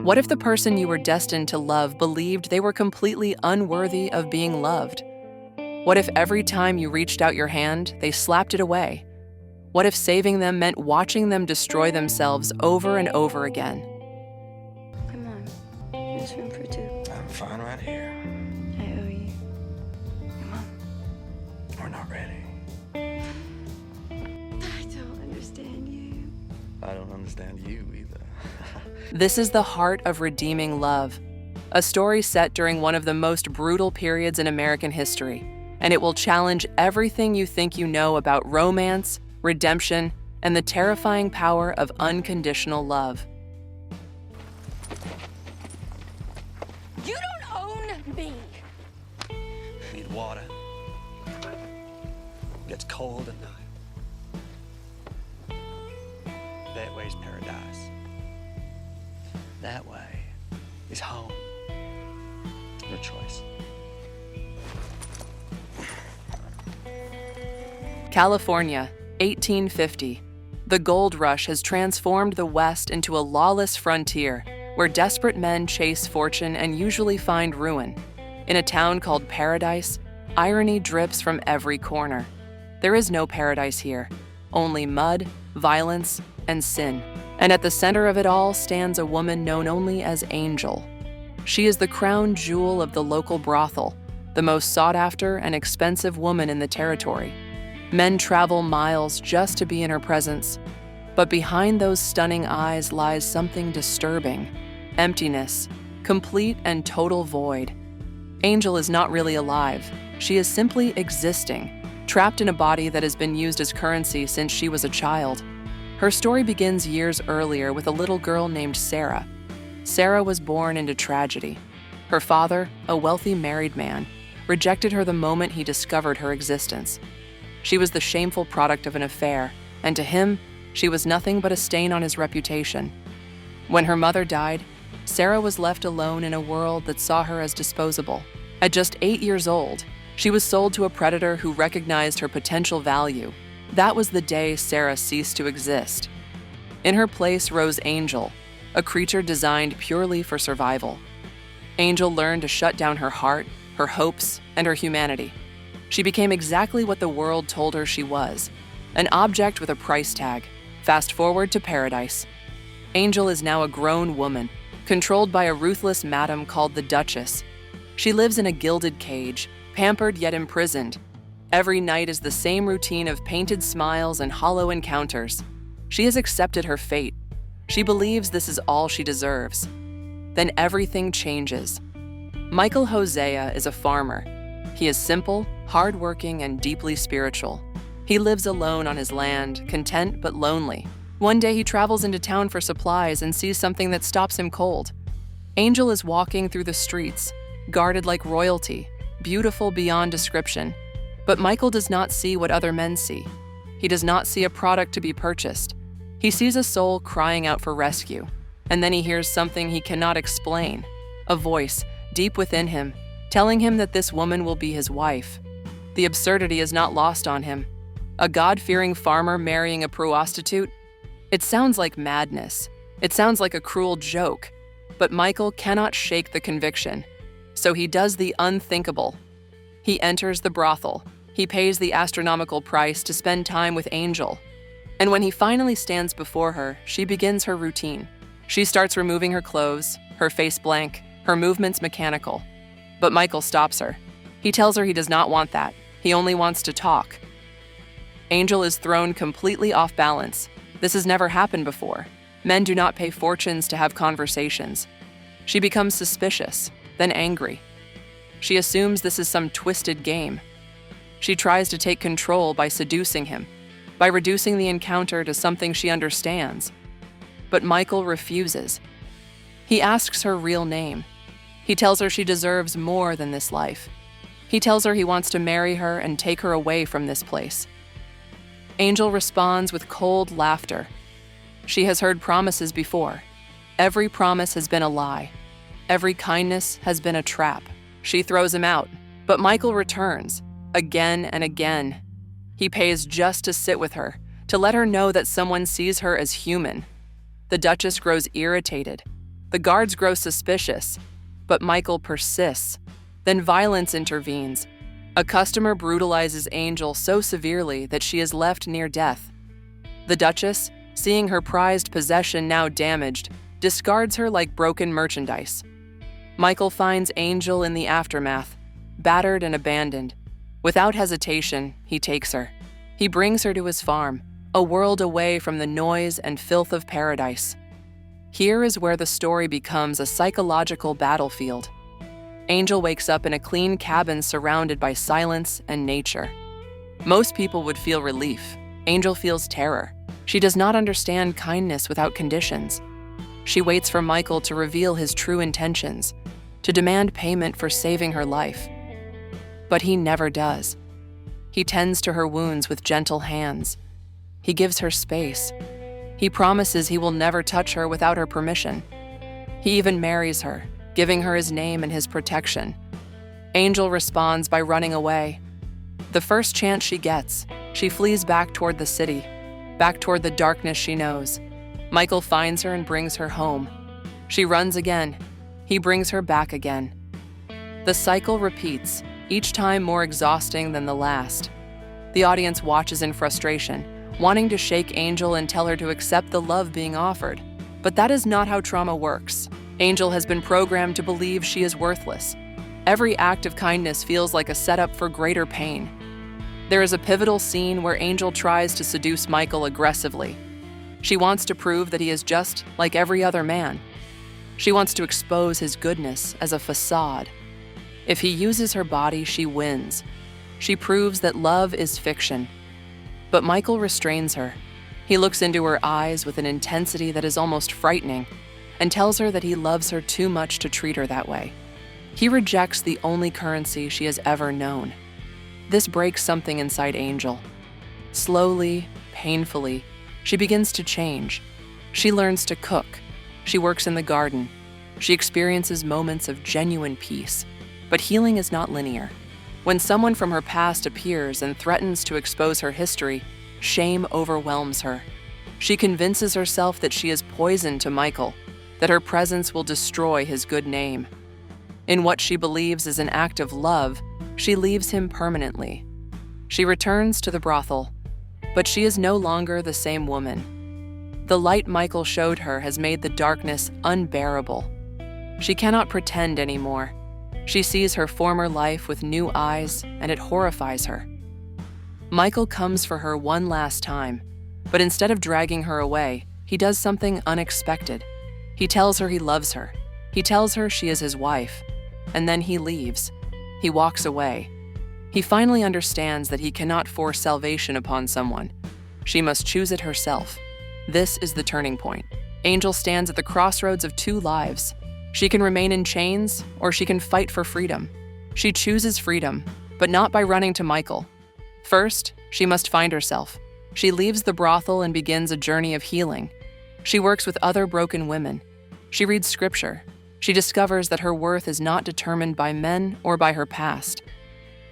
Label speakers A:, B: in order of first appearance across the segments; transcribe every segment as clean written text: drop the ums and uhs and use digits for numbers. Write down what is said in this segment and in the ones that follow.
A: What if the person you were destined to love believed they were completely unworthy of being loved? What if every time you reached out your hand, they slapped it away? What if saving them meant watching them destroy themselves over and over again?
B: Come on, there's room for two.
C: I'm fine right here.
B: I owe you. Come on.
C: We're not ready.
B: I don't understand you.
C: I don't understand you either.
A: This is the heart of redeeming love, a story set during one of the most brutal periods in American history, and it will challenge everything you think you know about romance, redemption, and the terrifying power of unconditional love.
B: You don't own me.
C: Need water. Gets cold at night. That way's paradise. That way is home. Your choice.
A: California, 1850. The gold rush has transformed the West into a lawless frontier where desperate men chase fortune and usually find ruin. In a town called Paradise, irony drips from every corner. There is no paradise here, only mud, violence, and sin. And at the center of it all stands a woman known only as Angel. She is the crown jewel of the local brothel, the most sought-after and expensive woman in the territory. Men travel miles just to be in her presence. But behind those stunning eyes lies something disturbing: emptiness, complete and total void. Angel is not really alive. She is simply existing, trapped in a body that has been used as currency since she was a child. Her story begins years earlier with a little girl named Sarah. Sarah was born into tragedy. Her father, a wealthy married man, rejected her the moment he discovered her existence. She was the shameful product of an affair, and to him, she was nothing but a stain on his reputation. When her mother died, Sarah was left alone in a world that saw her as disposable. At just 8 years old, she was sold to a predator who recognized her potential value. That was the day Sarah ceased to exist. In her place rose Angel, a creature designed purely for survival. Angel learned to shut down her heart, her hopes, and her humanity. She became exactly what the world told her she was, an object with a price tag. Fast forward to Paradise. Angel is now a grown woman, controlled by a ruthless madam called the Duchess. She lives in a gilded cage, pampered yet imprisoned. Every night is the same routine of painted smiles and hollow encounters. She has accepted her fate. She believes this is all she deserves. Then everything changes. Michael Hosea is a farmer. He is simple, hardworking, and deeply spiritual. He lives alone on his land, content but lonely. One day he travels into town for supplies and sees something that stops him cold. Angel is walking through the streets, guarded like royalty, beautiful beyond description. But Michael does not see what other men see. He does not see a product to be purchased. He sees a soul crying out for rescue, and then he hears something he cannot explain, a voice deep within him, telling him that this woman will be his wife. The absurdity is not lost on him. A God-fearing farmer marrying a prostitute? It sounds like madness. It sounds like a cruel joke. But Michael cannot shake the conviction. So he does the unthinkable. He enters the brothel. He pays the astronomical price to spend time with Angel. And when he finally stands before her, she begins her routine. She starts removing her clothes, her face blank, her movements mechanical. But Michael stops her. He tells her he does not want that. He only wants to talk. Angel is thrown completely off balance. This has never happened before. Men do not pay fortunes to have conversations. She becomes suspicious, then angry. She assumes this is some twisted game. She tries to take control by seducing him, by reducing the encounter to something she understands. But Michael refuses. He asks her real name. He tells her she deserves more than this life. He tells her he wants to marry her and take her away from this place. Angel responds with cold laughter. She has heard promises before. Every promise has been a lie. Every kindness has been a trap. She throws him out, but Michael returns, again and again. He pays just to sit with her, to let her know that someone sees her as human. The Duchess grows irritated. The guards grow suspicious, but Michael persists. Then violence intervenes. A customer brutalizes Angel so severely that she is left near death. The Duchess, seeing her prized possession now damaged, discards her like broken merchandise. Michael finds Angel in the aftermath, battered and abandoned. Without hesitation, he takes her. He brings her to his farm, a world away from the noise and filth of paradise. Here is where the story becomes a psychological battlefield. Angel wakes up in a clean cabin surrounded by silence and nature. Most people would feel relief. Angel feels terror. She does not understand kindness without conditions. She waits for Michael to reveal his true intentions, to demand payment for saving her life. But he never does. He tends to her wounds with gentle hands. He gives her space. He promises he will never touch her without her permission. He even marries her, giving her his name and his protection. Angel responds by running away. The first chance she gets, she flees back toward the city, back toward the darkness she knows. Michael finds her and brings her home. She runs again. He brings her back again. The cycle repeats, each time more exhausting than the last. The audience watches in frustration, wanting to shake Angel and tell her to accept the love being offered. But that is not how trauma works. Angel has been programmed to believe she is worthless. Every act of kindness feels like a setup for greater pain. There is a pivotal scene where Angel tries to seduce Michael aggressively. She wants to prove that he is just like every other man. She wants to expose his goodness as a facade. If he uses her body, she wins. She proves that love is fiction. But Michael restrains her. He looks into her eyes with an intensity that is almost frightening and tells her that he loves her too much to treat her that way. He rejects the only currency she has ever known. This breaks something inside Angel. Slowly, painfully, she begins to change. She learns to cook. She works in the garden. She experiences moments of genuine peace. But healing is not linear. When someone from her past appears and threatens to expose her history, shame overwhelms her. She convinces herself that she is poison to Michael, that her presence will destroy his good name. In what she believes is an act of love, she leaves him permanently. She returns to the brothel, but she is no longer the same woman. The light Michael showed her has made the darkness unbearable. She cannot pretend anymore. She sees her former life with new eyes, and it horrifies her. Michael comes for her one last time, but instead of dragging her away, he does something unexpected. He tells her he loves her. He tells her she is his wife, and then he leaves. He walks away. He finally understands that he cannot force salvation upon someone. She must choose it herself. This is the turning point. Angel stands at the crossroads of two lives. She can remain in chains, or she can fight for freedom. She chooses freedom, but not by running to Michael. First, she must find herself. She leaves the brothel and begins a journey of healing. She works with other broken women. She reads scripture. She discovers that her worth is not determined by men or by her past.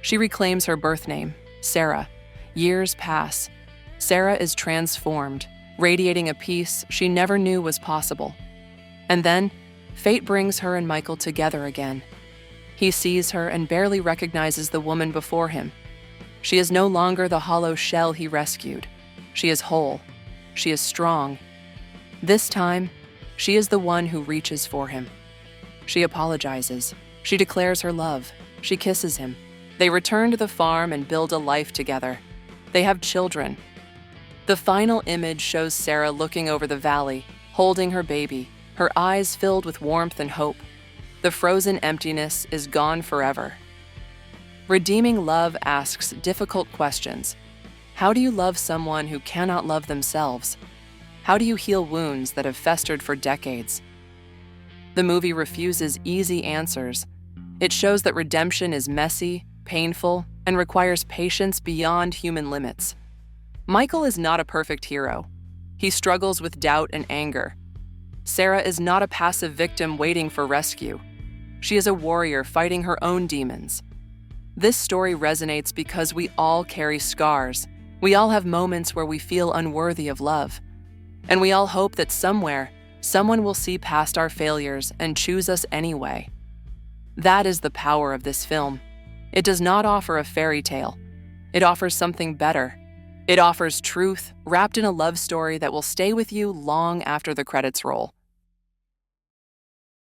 A: She reclaims her birth name, Sarah. Years pass. Sarah is transformed, radiating a peace she never knew was possible. And then, fate brings her and Michael together again. He sees her and barely recognizes the woman before him. She is no longer the hollow shell he rescued. She is whole. She is strong. This time, she is the one who reaches for him. She apologizes. She declares her love. She kisses him. They return to the farm and build a life together. They have children. The final image shows Sarah looking over the valley, holding her baby, her eyes filled with warmth and hope. The frozen emptiness is gone forever. Redeeming love asks difficult questions. How do you love someone who cannot love themselves? How do you heal wounds that have festered for decades? The movie refuses easy answers. It shows that redemption is messy, painful, and requires patience beyond human limits. Michael is not a perfect hero. He struggles with doubt and anger. Sarah is not a passive victim waiting for rescue. She is a warrior fighting her own demons. This story resonates because we all carry scars. We all have moments where we feel unworthy of love. And we all hope that somewhere, someone will see past our failures and choose us anyway. That is the power of this film. It does not offer a fairy tale. It offers something better. It offers truth wrapped in a love story that will stay with you long after the credits roll.